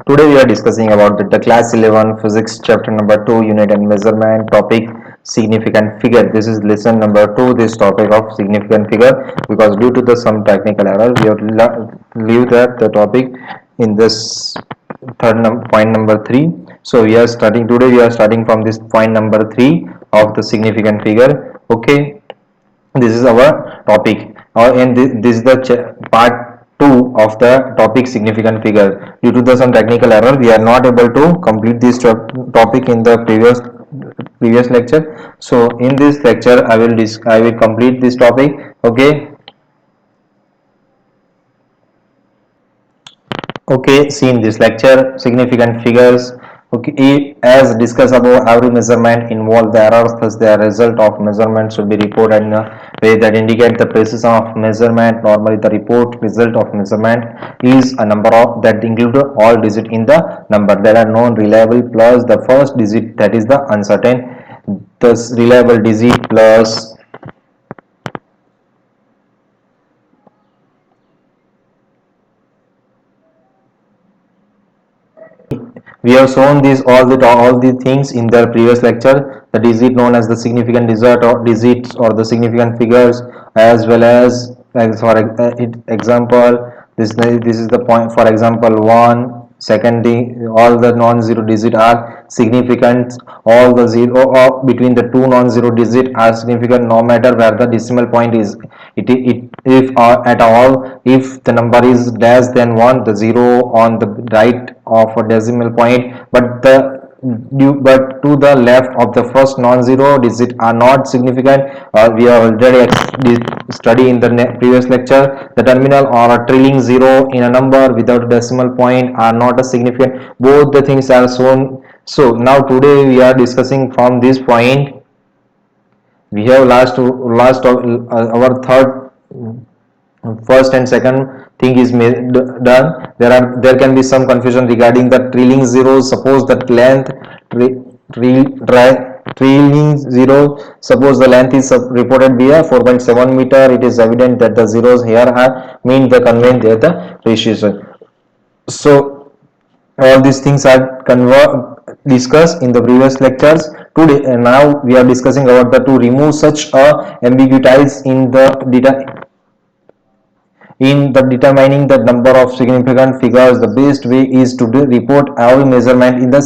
Today we are discussing about the class 11 physics chapter number 2 unit and measurement topic significant figure. This is lesson number 2, this topic of significant figure, because due to the some technical error we have leave that the topic in this point number 3. So we are starting today, we are starting from this point number 3 of the significant figure. Okay, this is our topic, and this is the part 2 of the topic significant figure. Due to the some technical error we are not able to complete this topic in the previous lecture. So in this lecture I will complete this topic. Okay. Okay, see in this lecture, significant figures. Okay, as discussed above, every measurement involve the errors, thus the result of measurement should be reported in a way that indicate the precision of measurement. Normally, the report result of measurement is a number of that include all digit in the number that are known reliable plus the first digit that is the uncertain. Thus, reliable digit plus we have shown these all the things in the previous lecture. The digit known as the significant digit or digits or the significant figures, as well as for example, this is the point. For example, 1 second, all the non-zero digit are significant. All the zero or between the two non-zero digit are significant no matter where the decimal point is. It if at all, if the number is less than 1, the zero on the right of a decimal point, but to the left of the first non-zero digit are not significant. We have already studied in the previous lecture. The terminal or a trailing zero in a number without a decimal point are not a significant. Both the things are shown. So now today we are discussing from this point. We have last our third, first and second thing is done. There can be some confusion regarding the trailing zeros. Suppose that length trailing zero, suppose the length is reported via 4.7 meter. It is evident that the zeros here are mean the conveyed there the ratios. So all these things are discussed in the previous lectures. Today and now we are discussing about the to remove such ambiguities in the data in the determining the number of significant figures. The best way is to report every measurement in the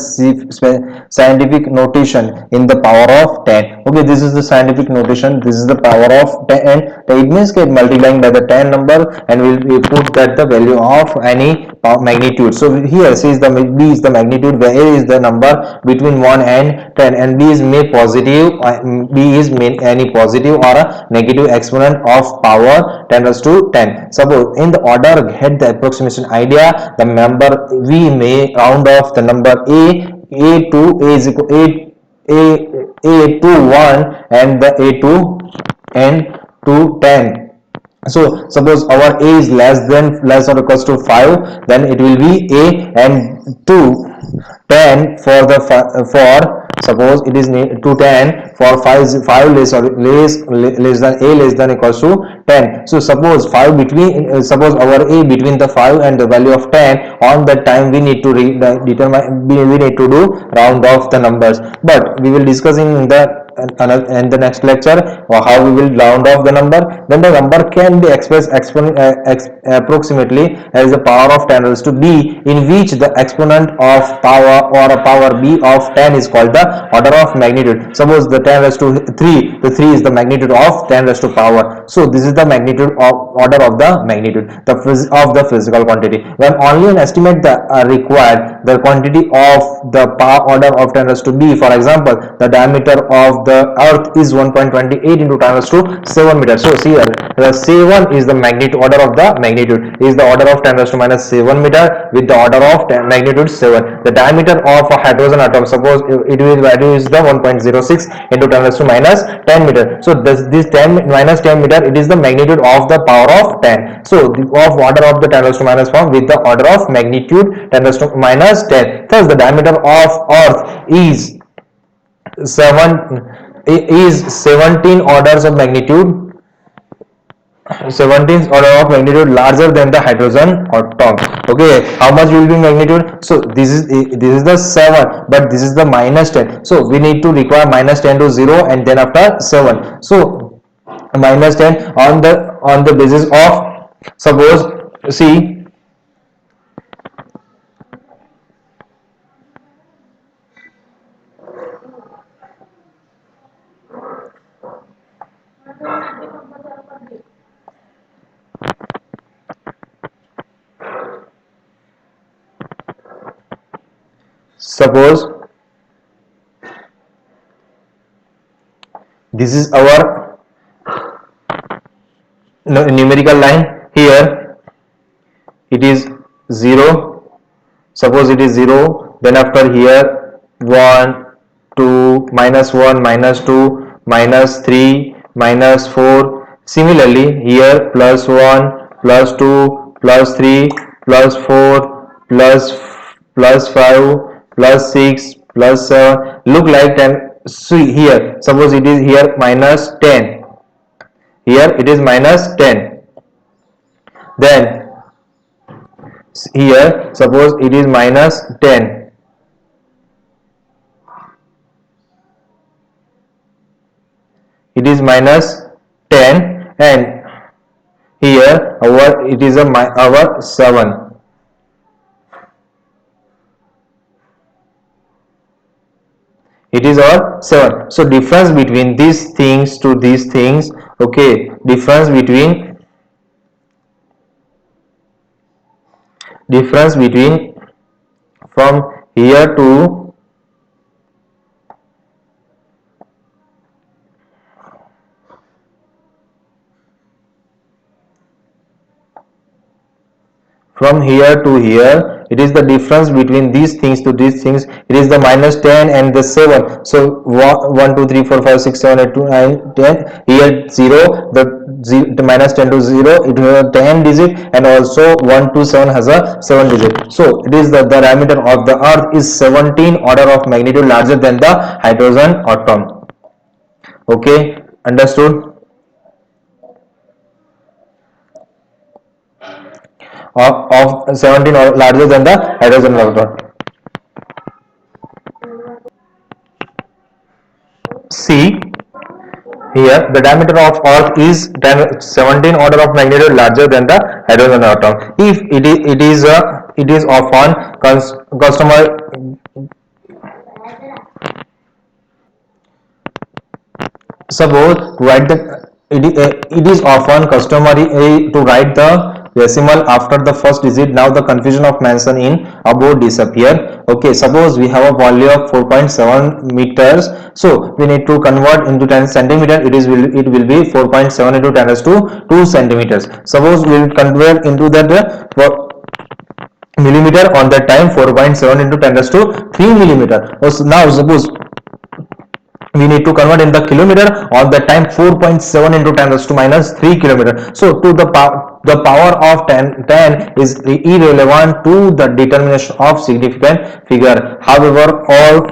scientific notation in the power of 10. Okay, this is the scientific notation. This is the power of 10, and it means get multiplying by the 10 number, and we put that the value of any magnitude. So here says the b is the magnitude, where a is the number between 1 and 10, and b is may positive, b is any positive or a negative exponent of power 10 raised to 10. Suppose in the order get the approximation idea, the number we may round off the number a to a is equal a to 1 and the a to n to 10. So suppose our a is less or equals to 5, then it will be a and 2 10 for the for suppose it is to 10 for 5 less than a less than equals to 10. So suppose 5 between suppose our a between the 5 and the value of 10, on that time we need to determine, we need to do round off the numbers, but we will discuss in the next lecture how we will round off the number. Then the number can be expressed approximately as the power of 10 raised to b, in which the exponent of power or a power b of 10 is called the order of magnitude. Suppose the 10 raised to 3, the 3 is the magnitude of 10 raised to power. So this is the magnitude of order of the magnitude of the physical quantity. When only an estimate required, the quantity of the power order of 10 raised to b. For example, the diameter of the earth is 1.28 into 10 raised to 7 meters. So see here, the 7 is the magnitude order of the magnitude, is the order of 10 raised to minus 7 meter with the order of magnitude 7. The diameter of a hydrogen atom, suppose it will value is the 1.06 into 10 raised to minus 10 meter. So this 10 minus 10 meter, it is the magnitude of the power of 10. So the of order of the 10 raised to minus form with the order of magnitude 10 raised to minus 10. Thus the diameter of earth is 17 orders of magnitude 17th order of magnitude larger than the hydrogen atom. Okay, how much will be magnitude? So this is the 7, but this is the minus 10. So we need to require minus 10 to 0, and then after 7. So minus 10 on the basis of, suppose, see, suppose this is our numerical line. Here it is 0. Suppose it is 0, then after here 1, 2, minus 1, minus 2, minus 3, minus 4. Similarly here plus 1, plus 2, plus 3, plus 4, plus 5, plus 6, plus 7. Look like 10. See here, suppose it is here minus 10. Here it is minus 10. Then here suppose it is minus 10. It is minus 10, and here our it is our 7. It is our 7. So difference between these things to these things, okay, difference between from here to here, it is the difference between these things to these things. It is the minus 10 and the 7. So 1 2 3 4 5 6 7 8 2 9 10. Here 0, the minus 10 to 0, it has a 10 digit, and also 1 to 7 has a 7 digit. So it is the diameter of the earth is 17 order of magnitude larger than the hydrogen atom. Okay, understood? Of 17 or larger than the hydrogen atom. See here, the diameter of earth is 17 order of magnitude larger than the hydrogen atom. If it is often customer, suppose write the, it is often customary to write the decimal after the first digit. Now the confusion of mention in above disappear. Okay, suppose we have a volume of 4.7 meters, so we need to convert into 10 centimeter. It will be 4.7 into 10 raised to 2 centimeters. Suppose we will convert into that millimeter. On that time 4.7 into 10 raised to 3 millimeter. Now suppose we need to convert in the kilometer. On that time 4.7 into 10 raised to minus 3 kilometer. So to the power of 10 is irrelevant to the determination of significant figure. However, all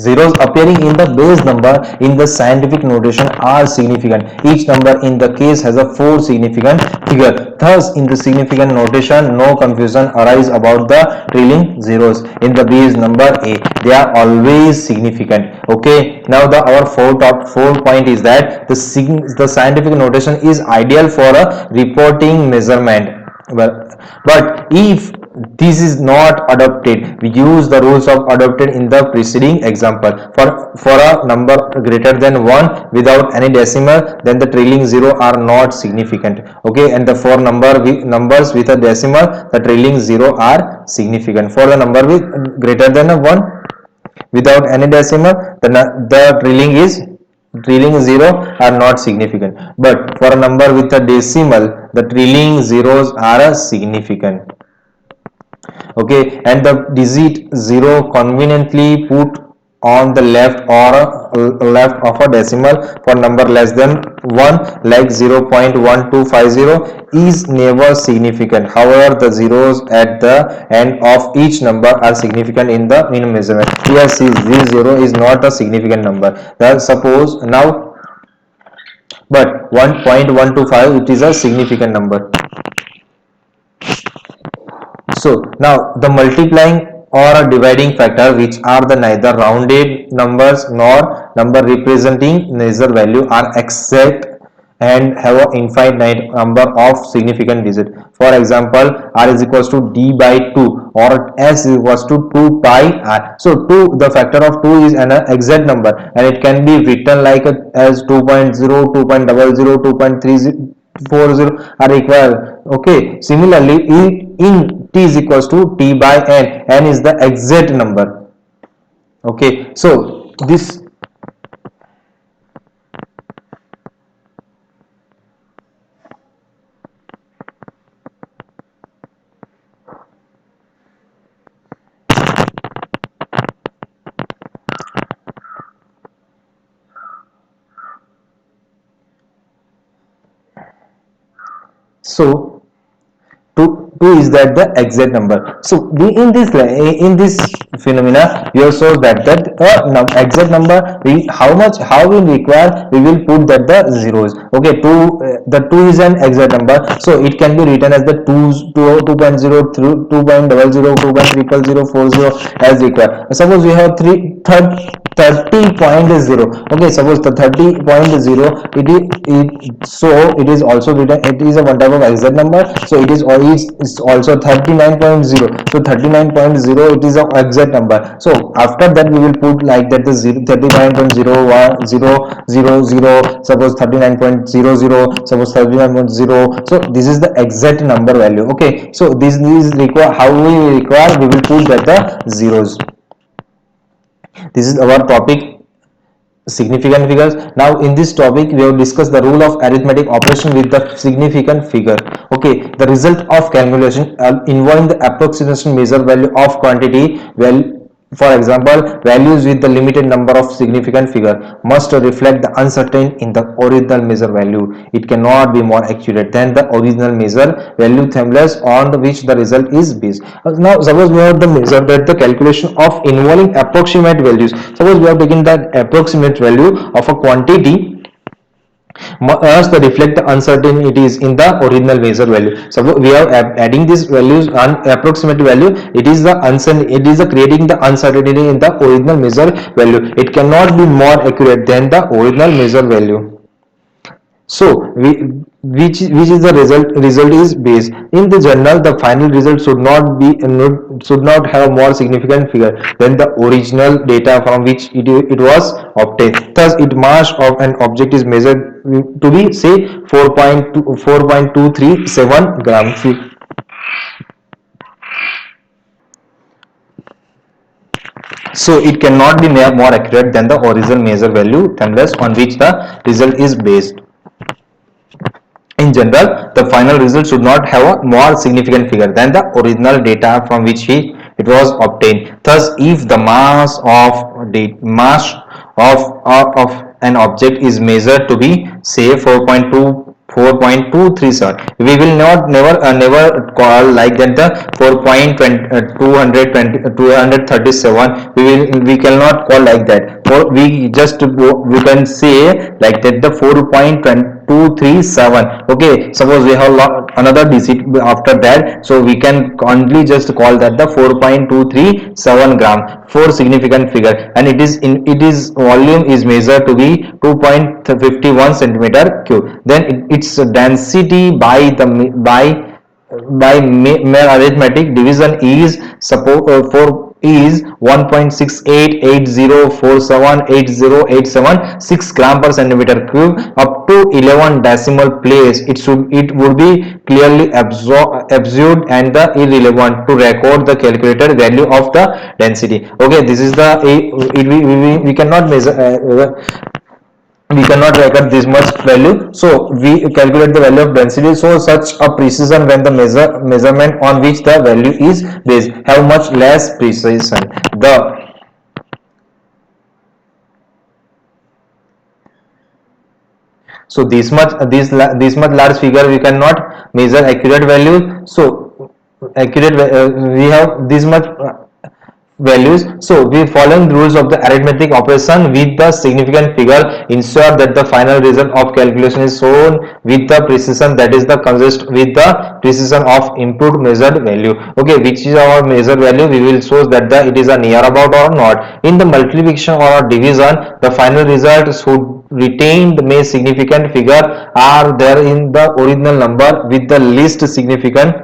zeros appearing in the base number in the scientific notation are significant. Each number in the case has a 4 significant figure. Thus, in the significant notation, no confusion arises about the trailing zeros in the base number A. They are always significant. Okay. Now, our fourth point is that the scientific notation is ideal for a reporting measurement. But if this is not adopted, we use the rules of adopted in the preceding example. For a number greater than 1 without any decimal, then the trailing 0 are not significant. Okay, and the for numbers with a decimal, the trailing 0 are significant. For the number with greater than 1 without any decimal, the trailing 0 are not significant. But for a number with a decimal, the trailing zeros are significant. Okay, and the digit 0 conveniently put on the left or left of a decimal for number less than 1 like 0.1250 is never significant. However, the zeros at the end of each number are significant in the minimum measurement. Here see this 0 is not a significant number. Suppose now, but 1.125 it is a significant number. So now the multiplying or a dividing factor, which are the neither rounded numbers nor number representing major value, are exact and have an infinite number of significant digits. For example, r is equals to d by 2 or s is equals to 2 pi r. So 2, the factor of 2 is an exact number and it can be written like as 2.0, 2.00, 2.340 are required. Okay, similarly in t is equals to t by n is the exact number. Okay, so this so 2 is that the exact number. So in this phenomena you show that exact number, we how we require, we will put that the zeros. Okay, 2 the 2 is an exact number, so it can be written as the 2.0 through 2.00 2.00040 as required. Suppose we have 30.0. Okay, suppose the 30.0 so it is also written, it is a one type of exact number, so it is always is also 39.0. So 39.0 it is an exact number. So after that we will put like that the 39.01000, suppose 39.00, suppose 39.0. so this is the exact number value. Okay, so this is require, how we require, we will put that the zeros. This is our topic, significant figures. Now in this topic we have discussed the rule of arithmetic operation with the significant figure. Okay, the result of calculation involving the approximation measure value of quantity. Well, for example, values with the limited number of significant figure must reflect the uncertain in the original measure value. It cannot be more accurate than the original measure value themselves on which the result is based. Now suppose we have the measure that the calculation of involving approximate values. Suppose we have taken that approximate value of a quantity must reflect the uncertainties in the original measure value. So we are adding these values on approximate value. It is the it is the creating the uncertainty in the original measure value. It cannot be more accurate than the original measure value. So which is the result is based in the journal. The final result should not have more significant figure than the original data from which it was obtained. Thus its mass of an object is measured to be say 4.237 grams. So it cannot be more accurate than the original measure value unless on which the result is based. In general, the final result should not have a more significant figure than the original data from which it was obtained. Thus, if the mass of an object is measured to be say 4.237, we will not never call like that the 4.237. We cannot call like that. For we can say like that the 4.237. Okay, suppose we have another digit after that, so we can only just call that the 4.237 gram for significant figure, and it is volume is measured to be 2.51 centimeter cube. Then its density by mere arithmetic division is for is 1.6880478087 gram per centimeter cube up to 11 decimal place. It would be clearly absurd and the irrelevant to record the calculated value of the density. Okay, this is the we cannot measure we cannot record this much value, so we calculate the value of density. So such a precision when the measurement on which the value is based have much less precision. So this much large figure we cannot measure accurate value. So we have this much values. So we following the rules of the arithmetic operation with the significant figure ensure that the final result of calculation is shown with the precision that is the consist with the precision of input measured value. Okay, which is our measured value, we will show that the it is a near about or not. In the multiplication or division, the final result should retain the most significant figure are there in the original number with the least significant.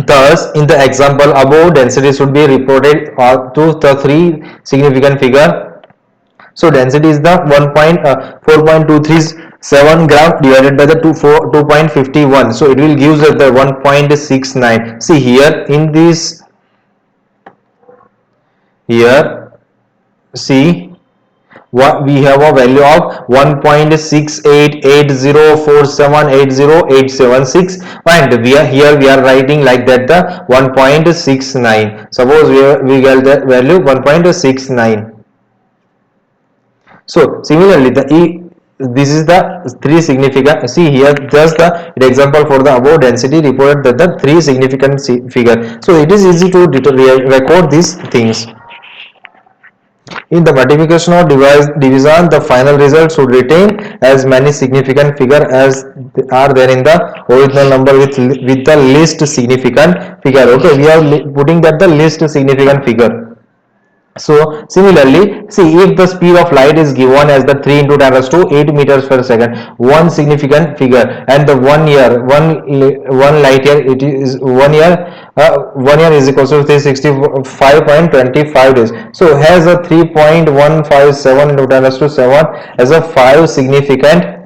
Thus, in the example above, density should be reported to the three significant figure. So, density is the 4.237 gram divided by the 2.51. So, it will give us the 1.69. See here in this here. See what we have a value of 1.68804780.876, and we are writing like that the 1.69. Suppose we get the value 1.69. So similarly this is the three significant. See here just the example for the above density reported that the three significant figure. So it is easy to record these things. In the multiplication or division, the final result should retain as many significant figure as are there in the original number with the least significant figure. Okay, we are putting that the least significant figure. So similarly, see if the speed of light is given as the 3 into 10 raised to 8 meters per second, one significant figure, and the 1 light year, it is 1 year is equal to 365.25 days. So has a 3.157 into 10 raised to 7 as a 5 significant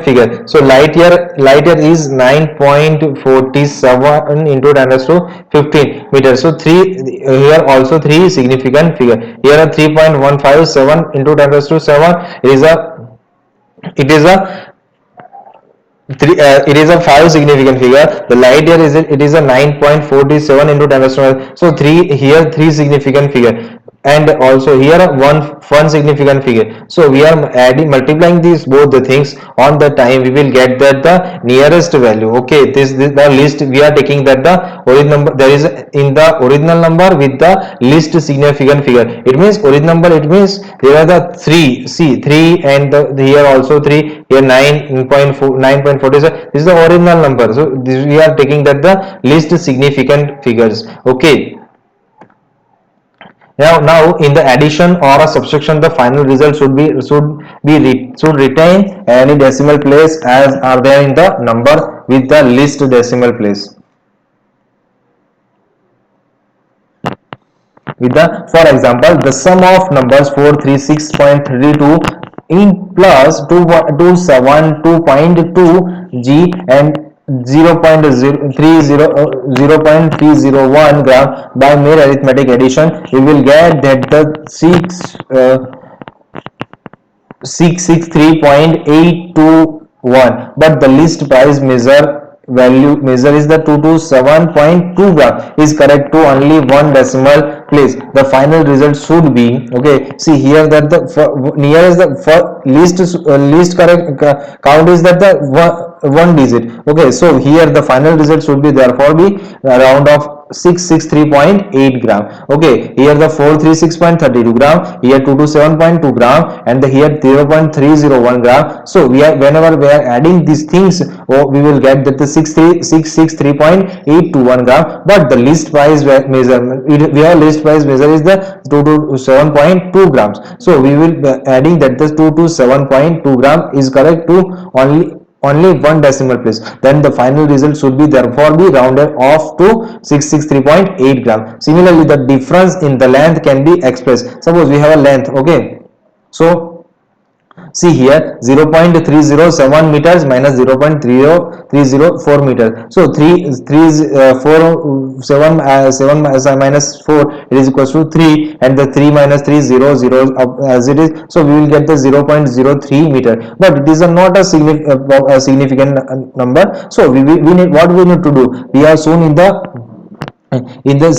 figure. So light year is 9.47 into 10 raised to 15 meters. So here also three significant figure. Here a 3.157 into 10 raised to 7 it is a it is a 5 significant figure. The light year is a 9.47 into 10 raised to 7. So three significant figure, and also here one significant figure. So we are adding multiplying these both the things on the time, we will get that the nearest value. Okay, this the list we are taking that the original number there is in the original number with the least significant figure. It means original number, it means there are the three. See 3 and here also 3, here 9.47. This is the original number. So this we are taking that the least significant figures. Okay. Now in the addition or a subtraction, the final result should retain any decimal place as are there in the number with the least decimal place. For example, the sum of numbers 436.32 in plus 272.2 G and 0.301 gram by mere arithmetic addition, we will get that the 663.821, but the least price measure is the 227.2 gram is correct to only one decimal place. The final result should be, okay, see here that the nearest the least correct count is that the one digit. Okay, so here the final result should be therefore be around of 663.8 gram. Okay, here the 436.32 gram, here 227.2 gram, and here 0.301 gram. So whenever we are adding these things, we will get that the 663.821 gram, but the least price measurement, we have least price measure is the 227.2 grams. So we will be adding that the 227.2 gram is correct to only one decimal place. Then the final result should be therefore be rounded off to 663.8 gram. Similarly, the difference in the length can be expressed. Suppose we have a length. Okay, so see here 0.307 meters minus 0.304 meters. So 7 minus 4, it is equals to 3, and the 3 minus 3 0 as it is. So we will get the 0.03 meter, but it is not a significant number. So we need what we need to do. We are shown in the In the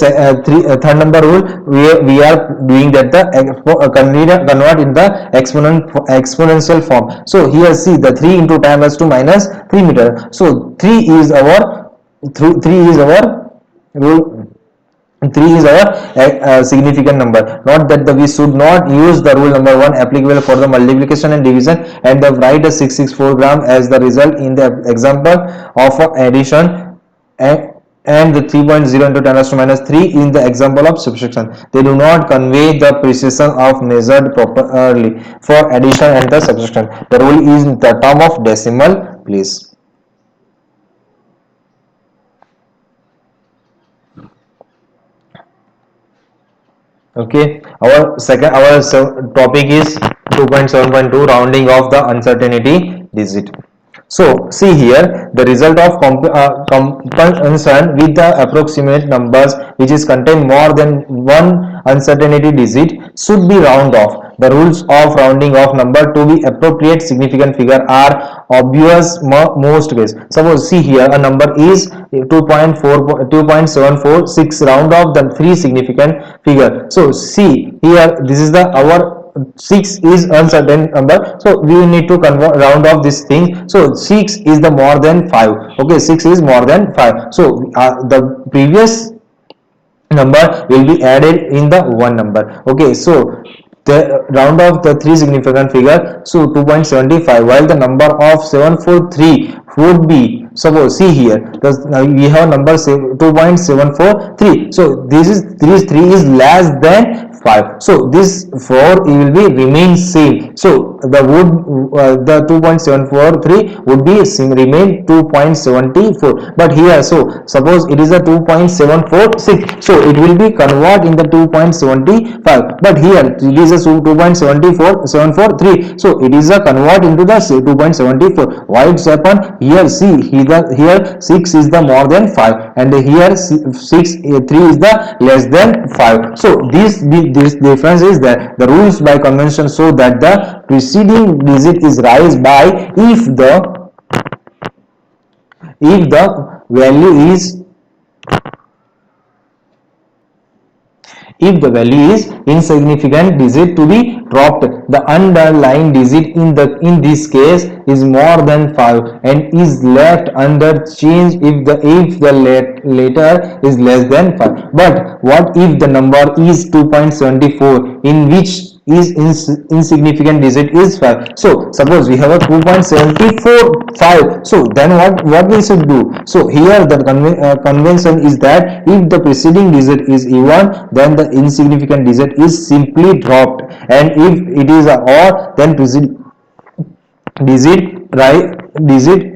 third number rule, we are doing that the convert in the exponential form. So here see the 3 into 10 raised to minus 3 meter. So 3 is our 3 is our rule. 3 is our significant number. Not that we should not use the rule number 1 applicable for the multiplication and division and the write a 664 gram as the result in the example of addition, and the 3.0 into 10 raised to minus 3 in the example of subtraction. They do not convey the precision of measured properly for addition and the subtraction. The rule is the term of decimal place. Okay, our topic is 2.7.2 rounding of the uncertainty digit. So see here the result of comparison with the approximate numbers which is contain more than one uncertainty digit should be round off. The rules of rounding off number to be appropriate significant figure are obvious most ways. Suppose see here a number is 2.746, round off the three significant figure. So see here this is the our 6 is uncertain number, so we need to round off this thing. So 6 is the more than 5. Okay, 6 is more than 5. So the previous number will be added in the one number. Okay, so the round off the three significant figure, so 2.75, while the number of 743 would be, suppose see here we have number 2.743, so this 3 is less than 5, so this 4 will be remain same. So the the 2.743 would be remain 2.74, but here so suppose it is a 2.746, so it will be convert in the 2.75, but here it is a 2.743, so it is a convert into the 2.74. Why it's happen here? See here 6 is the more than 5 and here 3 is the less than 5. So this difference is that the rules by convention show that the preceding digit is raised by if the value is insignificant digit to be dropped. The underlying digit in this case is more than 5 and is left unchanged if the later is less than 5. But what if the number is 2.74 in which is insignificant digit is 5? So suppose we have a 2.745, so then what we should do? So here the convention is that if the preceding digit is even, then the insignificant digit is simply dropped, and if it is a odd, then preceding digit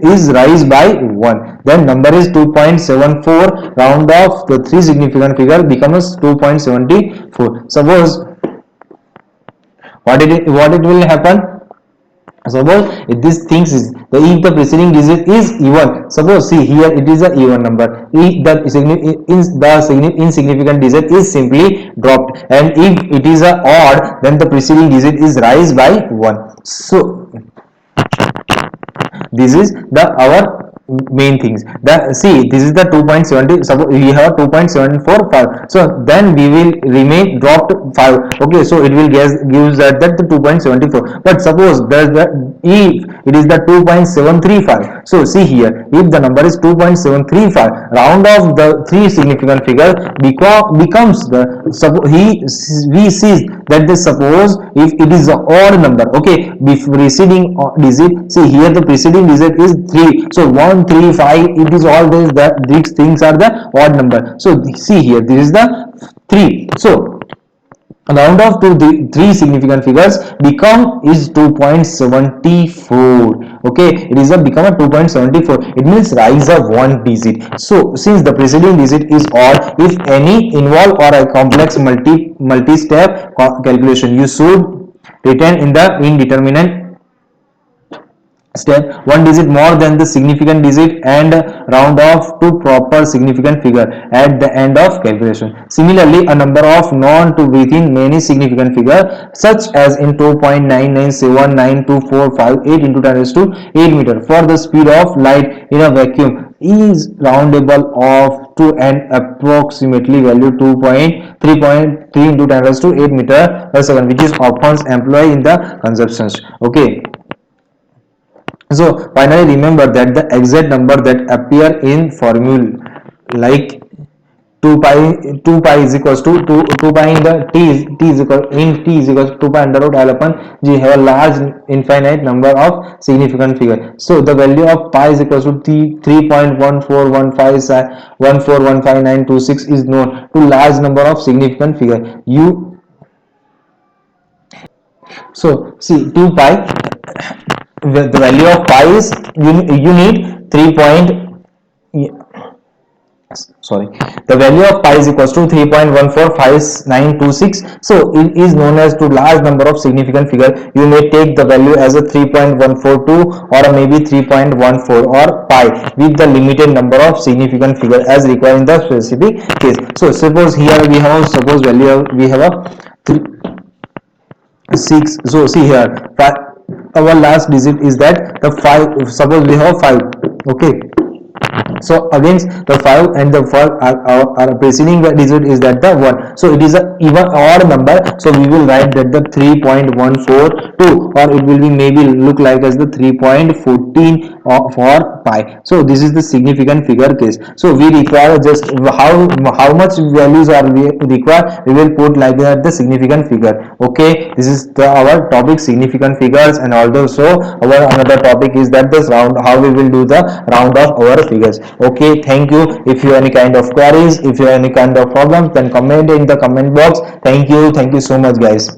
is raised by 1. Then number is 2.74, round off the three significant figure becomes 2.74. Suppose what it will happen? Suppose if this things is if the preceding digit is even, suppose see here it is a even number, if the insignificant digit is simply dropped, and if it is a odd, then the preceding digit is raised by 1. So this is the our main things. See this is the 2.70, suppose we have 2.745, so then we will remain dropped 5. Okay, so it will gives that the 2.74, but suppose if it is the 2.735, so see here if the number is 2.735, round off the three significant figure becomes the we see that the suppose if it is an odd number. Okay, preceding digit, see here the preceding digit is 3, so 1 3 5, it is always that these things are the odd number. So see here this is the 3, so round off to the three significant figures become is 2.74. okay, it is a become a 2.74, it means rise of one digit. So since the preceding digit is odd, if any involve or a complex multi-step calculation, you should return in the indeterminate step one digit more than the significant digit and round off to proper significant figure at the end of calculation. Similarly, a number of known to within many significant figure such as in 2.9979245 8 into 10 raised to 8 meter for the speed of light in a vacuum is roundable off to an approximately value 2.3.3 into 10 raised to 8 meter per second, which is often employed in the conceptions. Okay, so finally remember that the exact number that appear in formula like 2 pi is equals to 2 pi in the t is equal in t is equals to 2 pi under root L upon g have a large infinite number of significant figure. So the value of pi is equals to 3.1415926 is known to large number of significant figure. See 2 pi, the value of pi is you need 3 point, sorry, the value of pi is equals to 3.145926. So it is known as to large number of significant figure. You may take the value as a 3.142 or maybe 3.14 or pi with the limited number of significant figure as required in the specific case. So suppose here we have, suppose value we have a 6. So see here, our last digit is that the 5. Suppose we have 5. Okay, so against the 5 and the 4 are preceding the digit is that the 1. So it is a even odd number, so we will write that the 3.142, or it will be maybe look like as the 3.14 for pi. So this is the significant figure case. So we require just how much values are we require, we will put like that the significant figure. Okay, this is our topic, significant figures. And also our another topic is that this round, how we will do the round of our figures. Okay, thank you. If you have any kind of queries, if you have any kind of problems, then comment in the comment box. Thank you so much guys.